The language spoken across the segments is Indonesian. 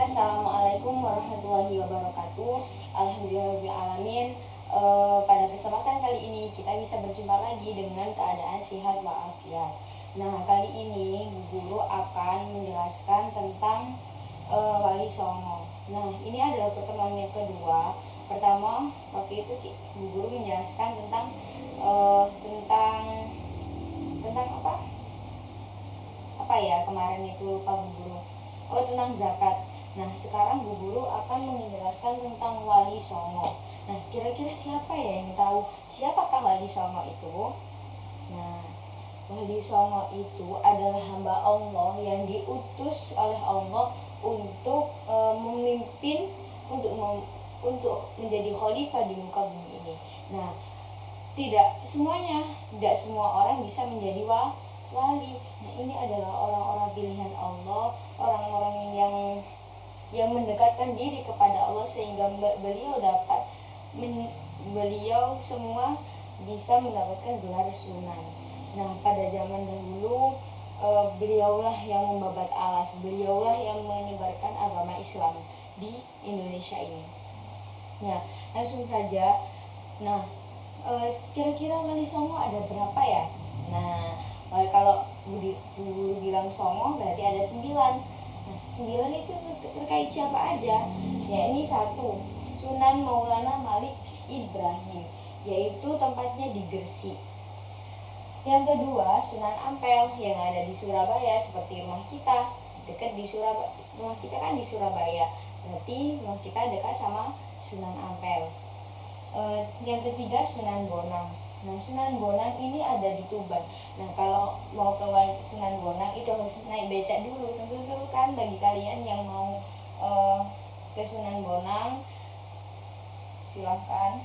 Assalamualaikum warahmatullahi wabarakatuh. Alhamdulillahirrahmanirrahim. Pada kesempatan kali ini kita bisa berjumpa lagi dengan keadaan sehat walafiat. Nah, kali ini Bu Guru akan menjelaskan tentang Wali Songo. Nah, ini adalah pertemuan yang kedua. Pertama, waktu itu Bu Guru menjelaskan tentang apa ya kemarin itu, lupa Bu Guru. Tentang zakat. Nah, sekarang Bu Guru akan menjelaskan tentang Wali Songo. Nah, kira-kira siapa ya yang tahu siapakah Wali Songo itu? Nah, Wali Songo itu adalah hamba Allah yang diutus oleh Allah untuk memimpin, untuk menjadi khalifah di muka bumi ini. Nah, tidak semua orang bisa menjadi wali. Nah, ini adalah orang-orang pilihan Allah, orang-orang yang mendekatkan diri kepada Allah sehingga beliau semua bisa mendapatkan gelar sunan. Nah, pada zaman dahulu beliaulah yang membabat alas, beliaulah yang menyebarkan agama Islam di Indonesia ini. Ya, langsung saja. Nah, kira-kira Wali Songo ada berapa ya? Nah, kalau Bu bilang Songo berarti ada 9. Nah, 9 itu terkait siapa aja? Ya, ini 1, Sunan Maulana Malik Ibrahim, yaitu tempatnya di Gresik. Yang kedua, Sunan Ampel yang ada di Surabaya, seperti rumah kita, dekat di Surabaya. Rumah kita kan di Surabaya, berarti rumah kita dekat sama Sunan Ampel. Yang ketiga, Sunan Bonang. Nah, Sunan Bonang ini ada di Tuban. Nah, kalau mau ke Sunan Bonang itu harus naik becak dulu. Tentu seru kan bagi kalian yang mau ke Sunan Bonang, silahkan.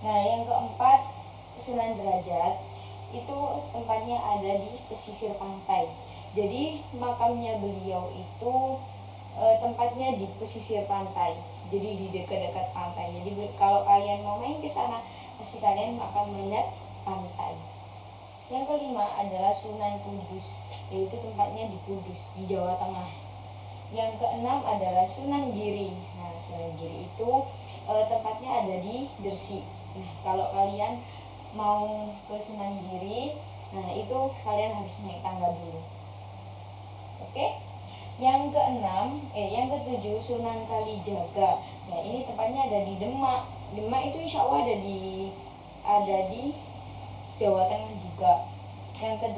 Nah, yang keempat, Sunan Derajat, itu tempatnya ada di pesisir pantai. Jadi makamnya beliau itu tempatnya di pesisir pantai, jadi di dekat-dekat pantai. Jadi kalau kalian mau main ke sana, pasti kalian akan melihat pantai. Yang kelima adalah Sunan Kudus, yaitu tempatnya di Kudus, di Jawa Tengah. Yang keenam adalah Sunan Giri. Nah, Sunan Giri itu tempatnya ada di Gresik. Nah, kalau kalian mau ke Sunan Giri, nah itu kalian harus naik tangga dulu. Oke? Yang ketujuh Sunan Kalijaga. Nah, ini tempatnya ada di Demak. Demak itu insya Allah ada di Jawa Tengah juga. Yang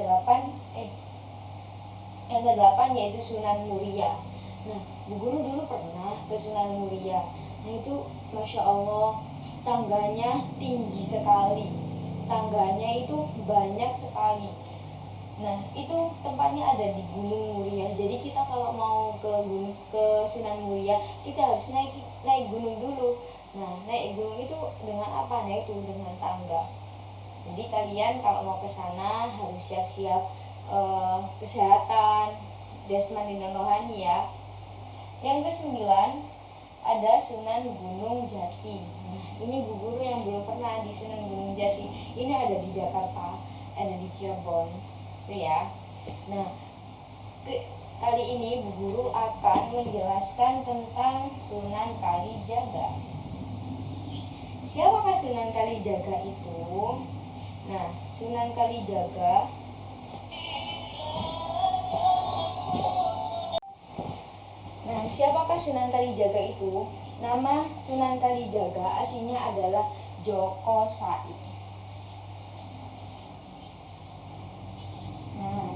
kedelapan yaitu Sunan Muria. Nah, Bu Guru dulu pernah ke Sunan Muria. Nah, itu Masya Allah, tangganya tinggi sekali, tangganya itu banyak sekali. Nah, itu tempatnya ada di Gunung Muria. Jadi kita kalau mau ke Sunan Muria, kita harus naik gunung dulu. Nah, naik gunung itu dengan apa? Nah, itu dengan tangga. Jadi kalian kalau mau ke sana harus siap-siap kesehatan jasmani dan rohani ya. Yang kesembilan ada Sunan Gunung Jati. Nah, ini Bu Guru yang belum pernah di Sunan Gunung Jati. Ini ada di Jakarta, ada di Cirebon. Itu ya. Nah, kali ini Bu Guru akan menjelaskan tentang Sunan Kalijaga. Siapakah Sunan Kalijaga itu? Nah, Sunan Kalijaga siapakah Sunan Kalijaga itu? Nama Sunan Kalijaga aslinya adalah Joko Said.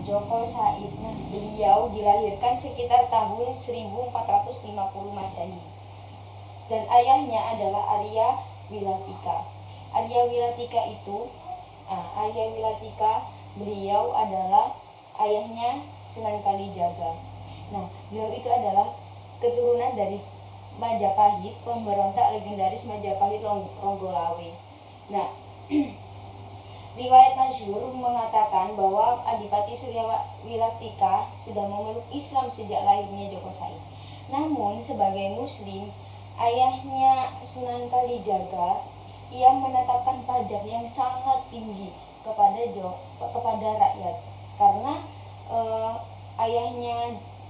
Joko Said. Nah, beliau dilahirkan sekitar tahun 1450 Masehi. Dan ayahnya adalah Arya Wilatika. Arya Wilatika beliau adalah ayahnya Sunan Kalijaga. Nah, beliau itu adalah keturunan dari Majapahit, pemberontak legendaris Majapahit Ronggolawe. Nah, riwayat masyhur mengatakan bahwa Adipati Surya Wilatika sudah memeluk Islam sejak lahirnya Joko Said. Namun sebagai muslim, ayahnya Sunan Kalijaga, ia menetapkan pajak yang sangat tinggi kepada rakyat. Karena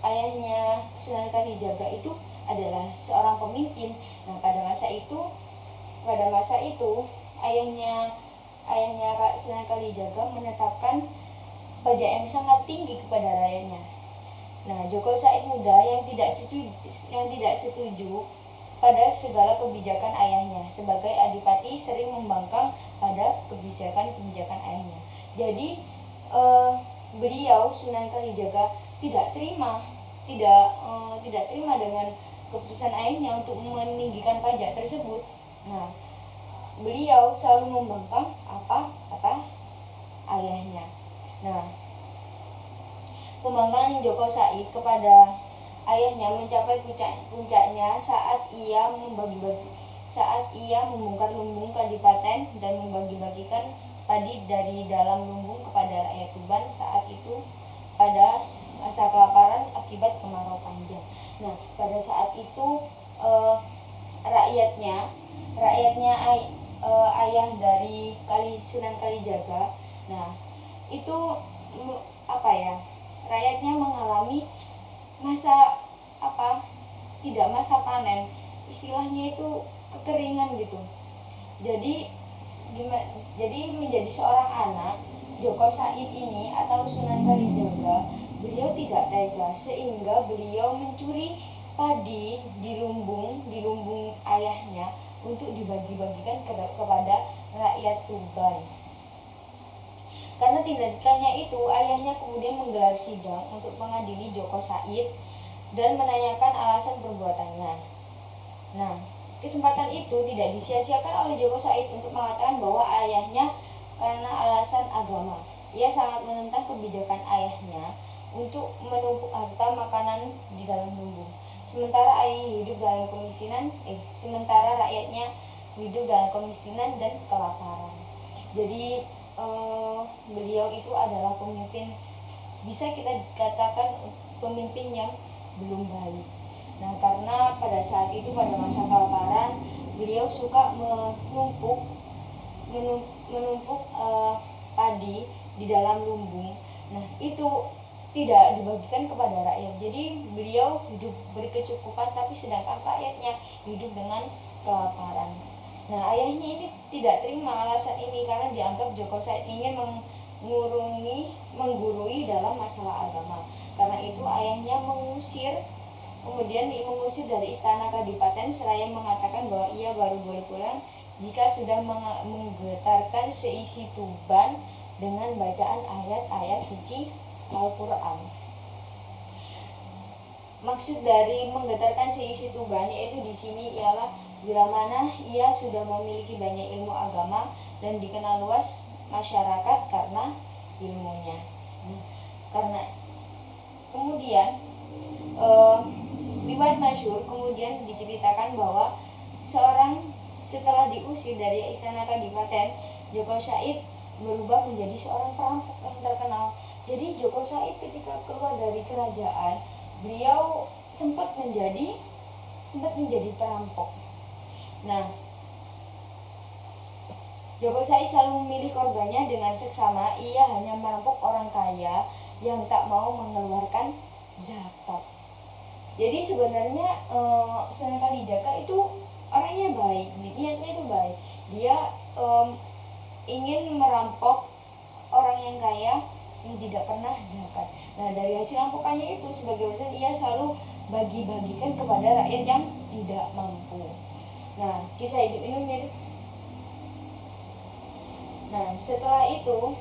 ayahnya Sunan Kalijaga itu adalah seorang pemimpin. Nah, pada masa itu ayahnya Sunan Kalijaga menetapkan pajak yang sangat tinggi kepada rakyatnya. Nah, Joko Said Muda yang tidak setuju pada segala kebijakan ayahnya sebagai adipati sering membangkang pada kebijakan ayahnya. Jadi beliau Sunan Kalijaga tidak terima dengan keputusan ayahnya untuk meninggikan pajak tersebut. Nah, beliau selalu membangkang apa kata ayahnya. Nah, pembangkangan Joko Said kepada ayahnya mencapai puncaknya saat ia membongkar lumbung kadipaten dan membagi-bagikan padi dari dalam lumbung kepada rakyat Tuban saat itu pada masa kelaparan akibat kemarau panjang. Nah, pada saat itu ayah dari Sunan Kalijaga, nah itu rakyatnya mengalami masa panen, istilahnya itu kekeringan gitu. Jadi menjadi seorang anak, Joko Said ini atau Sunan Kalijaga, beliau tidak tega sehingga beliau mencuri padi di lumbung ayahnya untuk dibagi-bagikan kepada rakyat Tuban. Karena tindakannya itu, ayahnya kemudian menggelar sidang untuk mengadili Joko Said dan menanyakan alasan perbuatannya. Nah, kesempatan itu tidak disia-siakan oleh Joko Said untuk mengatakan bahwa ayahnya karena alasan agama. Ia sangat menentang kebijakan ayahnya untuk menumpuk harta makanan di dalam lumbung. Sementara rakyatnya hidup dalam kemiskinan dan kelaparan. Jadi beliau itu adalah pemimpin, bisa kita katakan pemimpin yang belum baik. Nah, karena pada saat itu, pada masa kelaparan, beliau suka menumpuk padi di dalam lumbung. Nah, itu tidak dibagikan kepada rakyat. Jadi beliau hidup berkecukupan, tapi sedangkan rakyatnya hidup dengan kelaparan. Nah, ayahnya ini tidak terima alasan ini karena dianggap Joko Said ingin menggurui dalam masalah agama. Karena itu ayahnya mengusir dari istana kadipaten seraya mengatakan bahwa ia baru boleh pulang jika sudah menggetarkan seisi Tuban dengan bacaan ayat-ayat suci Al-Quran. Maksud dari menggetarkan seisi Tuban yaitu di sini ialah bila mana ia sudah memiliki banyak ilmu agama dan dikenal luas masyarakat karena ilmunya. Karena kemudian riwayat masyhur kemudian diceritakan bahwa setelah diusir dari istana kadipaten, Joko Said berubah menjadi seorang perampok yang terkenal. Jadi Joko Said ketika keluar dari kerajaan, beliau sempat menjadi perampok. Nah, Joko Said selalu memilih korbannya dengan seksama. Ia hanya merampok orang kaya yang tak mau mengeluarkan zakat. Jadi sebenarnya Sunan Kalijaga itu orangnya baik, niatnya itu baik. Dia ingin merampok orang yang kaya yang tidak pernah zakat. Nah, dari hasil rampokannya itu sebagai besar ia selalu bagi-bagikan kepada rakyat yang tidak mampu. Nah, kisah hidup ini mirip. Nah, setelah itu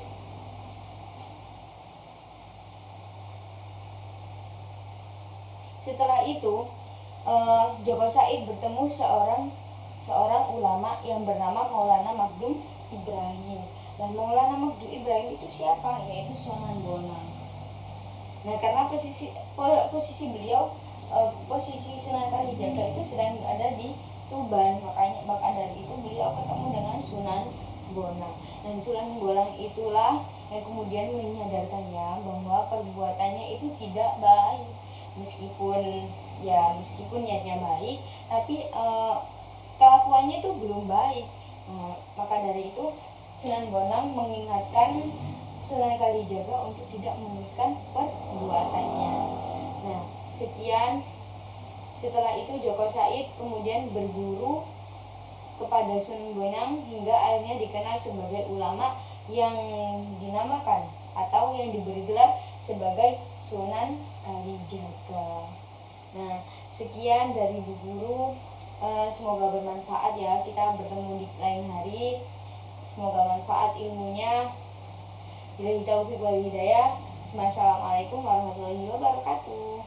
Joko Said bertemu seorang ulama yang bernama Maulana Maghdum Ibrahim. Dan Maulana Maghdum Ibrahim itu siapa? Yaitu Sunan Bonang. Nah, karena posisi beliau, posisi Sunan Kalijaga itu sedang ada di Tuban, maka dari itu beliau ketemu dengan Sunan Bonang. Dan Sunan Bonang itulah yang kemudian menyadarkannya bahwa perbuatannya itu tidak baik. Meskipun niatnya baik, tapi kelakuannya itu belum baik. Maka dari itu Sunan Bonang mengingatkan Sunan Kalijaga untuk tidak meneruskan perbuatannya. Nah, sekian Setelah itu Joko Said kemudian berguru kepada Sunan Bonang hingga akhirnya dikenal sebagai ulama yang dinamakan atau yang diberi gelar sebagai Sunan Kalijaga. Nah, sekian dari Bu Guru. Semoga bermanfaat ya. Kita bertemu di lain hari. Semoga manfaat ilmunya. Billahi taufiq wal hidayah. Wassalamualaikum warahmatullahi wabarakatuh.